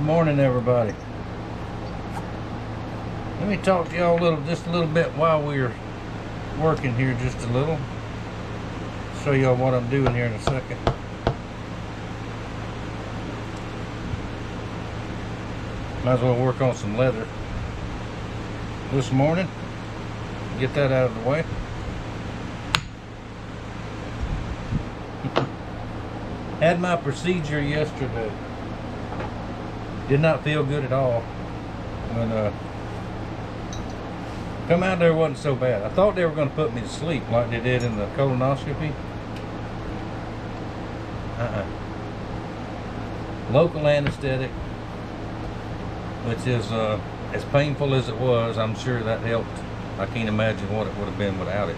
morning, everybody. Let me talk to y'all just a little bit while we're working here, just a little. Show y'all what I'm doing here in a second. Might as well work on some leather this morning. Get that out of the way. Had my procedure yesterday. Did not feel good at all. When come out there, wasn't so bad. I thought they were going to put me to sleep like they did in the colonoscopy. Local anesthetic, which is as painful as it was. I'm sure that helped. I can't imagine what it would have been without it.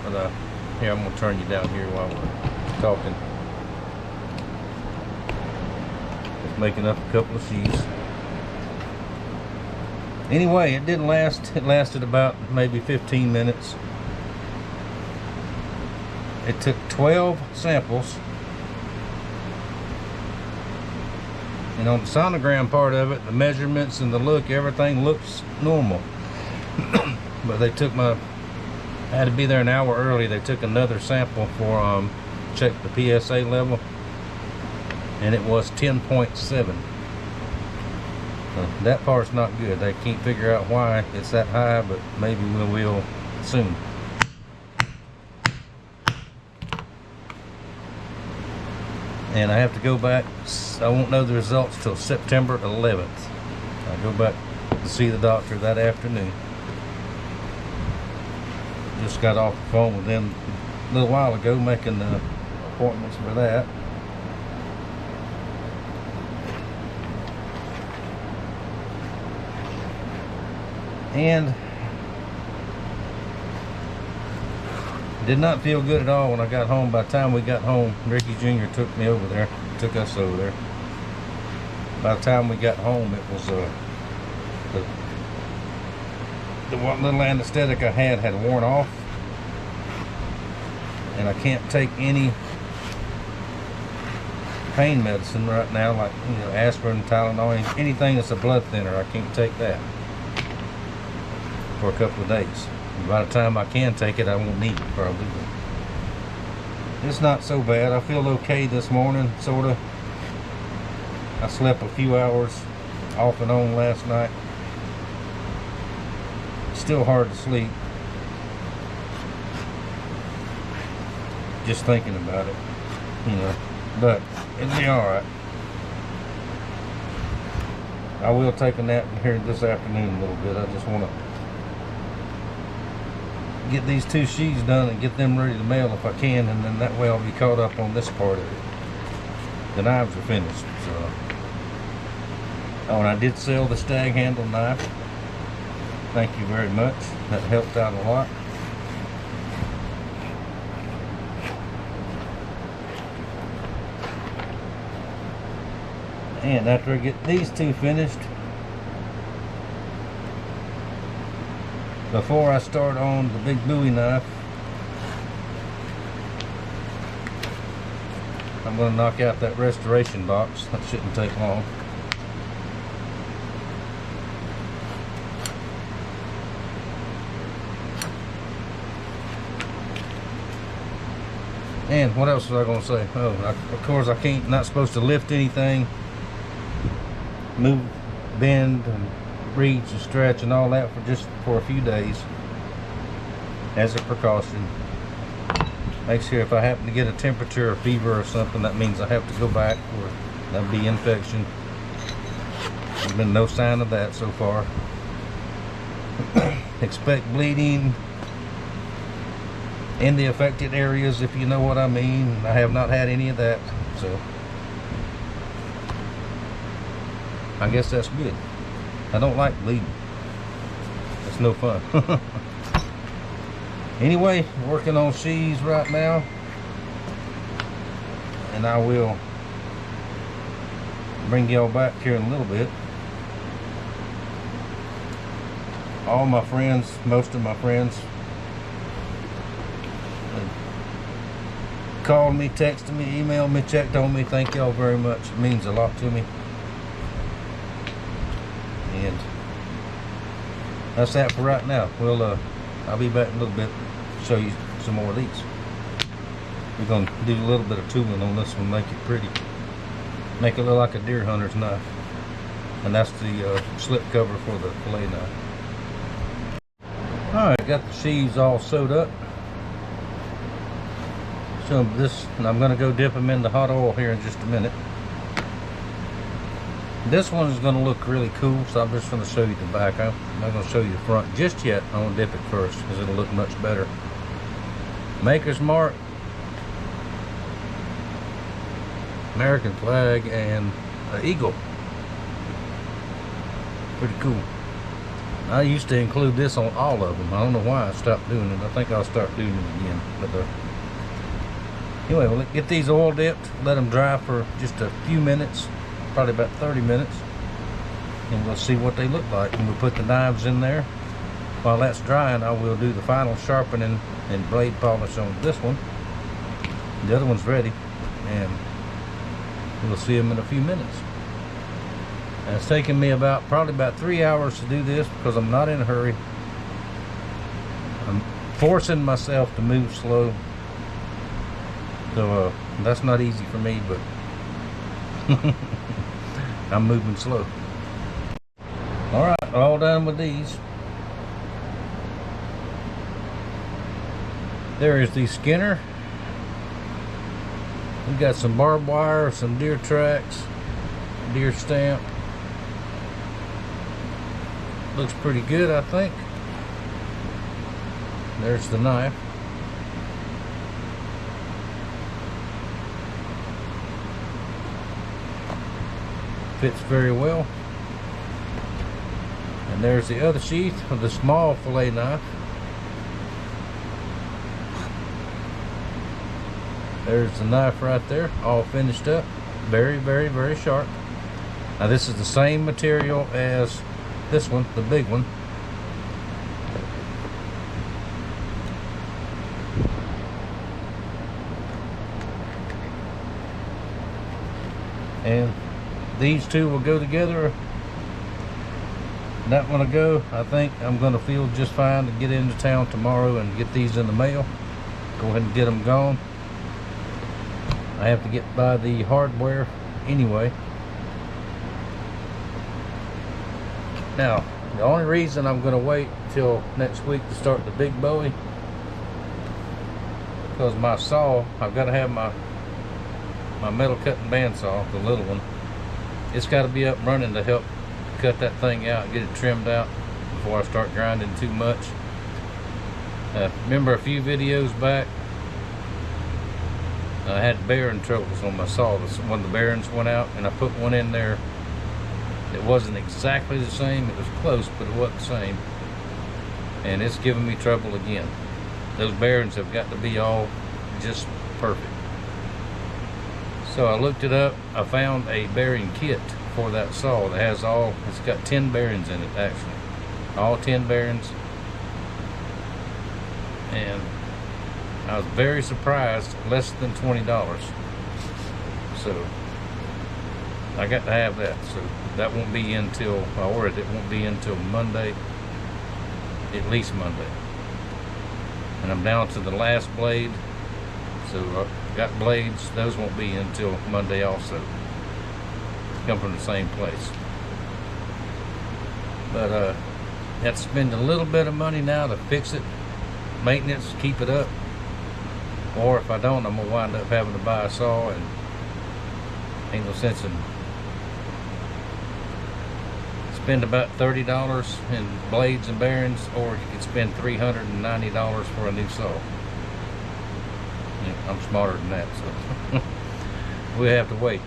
But here, I'm going to turn you down here while we're talking. Just making up a couple of sheaths. Anyway, it didn't last. It lasted about maybe 15 minutes. It took 12 samples. And on the sonogram part of it, the measurements and the look, everything looks normal. But they took I had to be there an hour early. They took another sample for check the PSA level, and it was 10.7. That part's not good. They can't figure out why it's that high, but maybe we will soon. And I have to go back. I won't know the results till September 11th. I go back to see the doctor that afternoon. Just got off the phone with them a little while ago, making the appointments for that. And did not feel good at all when I got home. By the time we got home, Ricky Jr. took us over there. By the time we got home, it was the one little anesthetic I had worn off, and I can't take any pain medicine right now, like aspirin, Tylenol, anything that's a blood thinner. I can't take that for a couple of days. And by the time I can take it, I won't need it probably. But it's not so bad. I feel okay this morning, sorta. I slept a few hours off and on last night. Still hard to sleep. Just thinking about it, but it'll be alright. I will take a nap here this afternoon a little bit. I just want to get these two sheaths done and get them ready to mail if I can, and then that way I'll be caught up on this part of it. The knives are finished. So, and I did sell the stag handle knife. Thank you very much. That helped out a lot. And after I get these two finished, before I start on the big Bowie knife, I'm going to knock out that restoration box. That shouldn't take long. And what else was I going to say? Oh, of course not supposed to lift anything, move, bend, and reach and stretch and all that for a few days as a precaution. Make sure if I happen to get a temperature or fever or something, that means I have to go back, or that'll be infection. There's been no sign of that so far. Expect bleeding in the affected areas, if you know what I mean. I have not had any of that, so I guess that's good. I don't like bleeding. It's no fun. Anyway, working on sheaths right now, and I will bring y'all back here in a little bit. All my friends, most of my friends, called me, texted me, emailed me, checked on me. Thank y'all very much. It means a lot to me. And that's that for right now. I'll be back in a little bit to show you some more of these. We're going to do a little bit of tooling on this one, make it pretty. Make it look like a deer hunter's knife. And that's the slip cover for the fillet knife. Alright, got the sheaths all sewed up. So this, and I'm going to go dip them in the hot oil here in just a minute. This one is going to look really cool, so I'm just going to show you the back. I'm not going to show you the front just yet. I'm going to dip it first because it'll look much better. Maker's mark, American flag, and an eagle. Pretty cool. I used to include this on all of them. I don't know why I stopped doing it. I think I'll start doing it again. But anyway, we'll get these oil dipped, let them dry for just a few minutes, probably about 30 minutes, and we'll see what they look like. And we'll put the knives in there. While that's drying, I will do the final sharpening and blade polish on this one. The other one's ready, and we'll see them in a few minutes. And it's taken me probably about 3 hours to do this because I'm not in a hurry. I'm forcing myself to move slow. So that's not easy for me, but I'm moving slow. Alright, all done with these. There is the skinner. We've got some barbed wire, some deer tracks, deer stamp. Looks pretty good, I think. There's the knife. Fits very well. And there's the other sheath with the small fillet knife. There's the knife right there, all finished up. Very, very, very sharp. Now this is the same material as this one, the big one. And these two will go together. Not gonna go. I think I'm gonna feel just fine to get into town tomorrow and get these in the mail. Go ahead and get them gone. I have to get by the hardware anyway. Now, the only reason I'm going to wait till next week to start the big Bowie, because my saw, I've got to have my metal cutting bandsaw, the little one. It's got to be up and running to help cut that thing out and get it trimmed out before I start grinding too much. Remember a few videos back, I had bearing troubles on my saw when the bearings went out, and I put one in there. It wasn't exactly the same. It was close, but it wasn't the same. And it's giving me trouble again. Those bearings have got to be all just perfect. So I looked it up. I found a bearing kit for that saw that has it's got 10 bearings in it actually. All 10 bearings. And I was very surprised, less than $20. So I got to have that. So that won't be until I ordered it. Won't be until Monday, at least Monday. And I'm down to the last blade. So I've got blades. Those won't be until Monday also. Come from the same place. But I have to spend a little bit of money now to fix it, maintenance, keep it up. Or if I don't, I'm gonna wind up having to buy a saw, and ain't no sense in spend about $30 in blades and bearings, or you could spend $390 for a new saw. Yeah, I'm smarter than that, so we have to wait.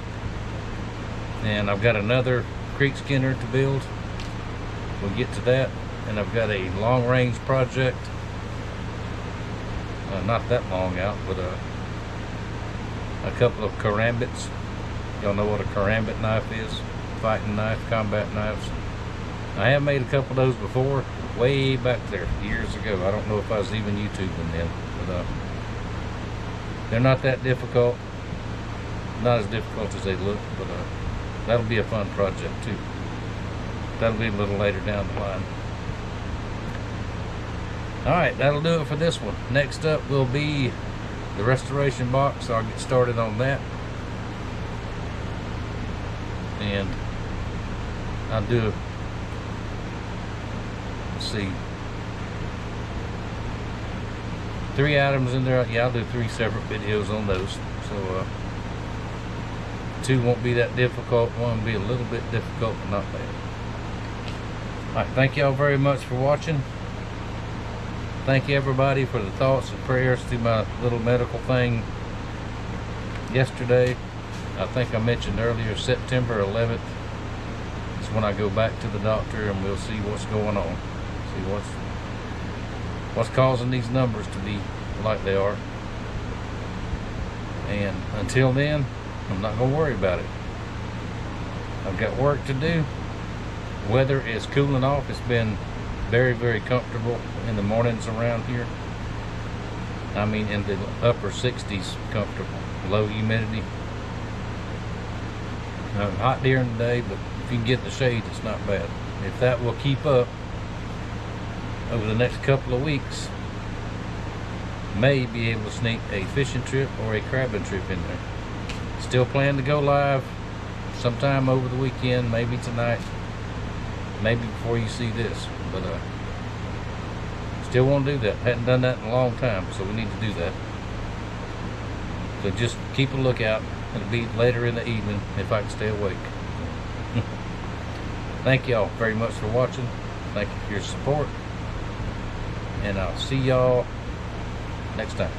And I've got another creek skinner to build. We'll get to that. And I've got a long range project. Not that long out, but a couple of karambits. Y'all know what a karambit knife is? Fighting knife, combat knives. I have made a couple of those before, way back there, years ago. I don't know if I was even YouTubing then, but they're not that difficult. Not as difficult as they look, but that'll be a fun project too. that'll be a little later down the line. Alright, that'll do it for this one. Next up will be the restoration box. I'll get started on that. And I'll do, let's see, 3 items in there. Yeah, I'll do 3 separate videos on those. So 2 won't be that difficult. 1 will be a little bit difficult, but not bad. Alright, thank y'all very much for watching. Thank you everybody for the thoughts and prayers through my little medical thing yesterday. I think I mentioned earlier, September 11th is when I go back to the doctor, and we'll see what's going on. See what's causing these numbers to be like they are. And until then, I'm not going to worry about it. I've got work to do. Weather is cooling off. It's been very, very comfortable in the mornings around here. I mean, in the upper 60s comfortable. Low humidity. Hot during the day, but if you can get in the shade, it's not bad. If that will keep up over the next couple of weeks, may be able to sneak a fishing trip or a crabbing trip in there. Still plan to go live sometime over the weekend, maybe tonight, maybe before you see this, but still want to do that. Hadn't done that in a long time, so we need to do that. So just keep a lookout. It'll be later in the evening if I can stay awake. Thank y'all very much for watching. Thank you for your support, and I'll see y'all next time.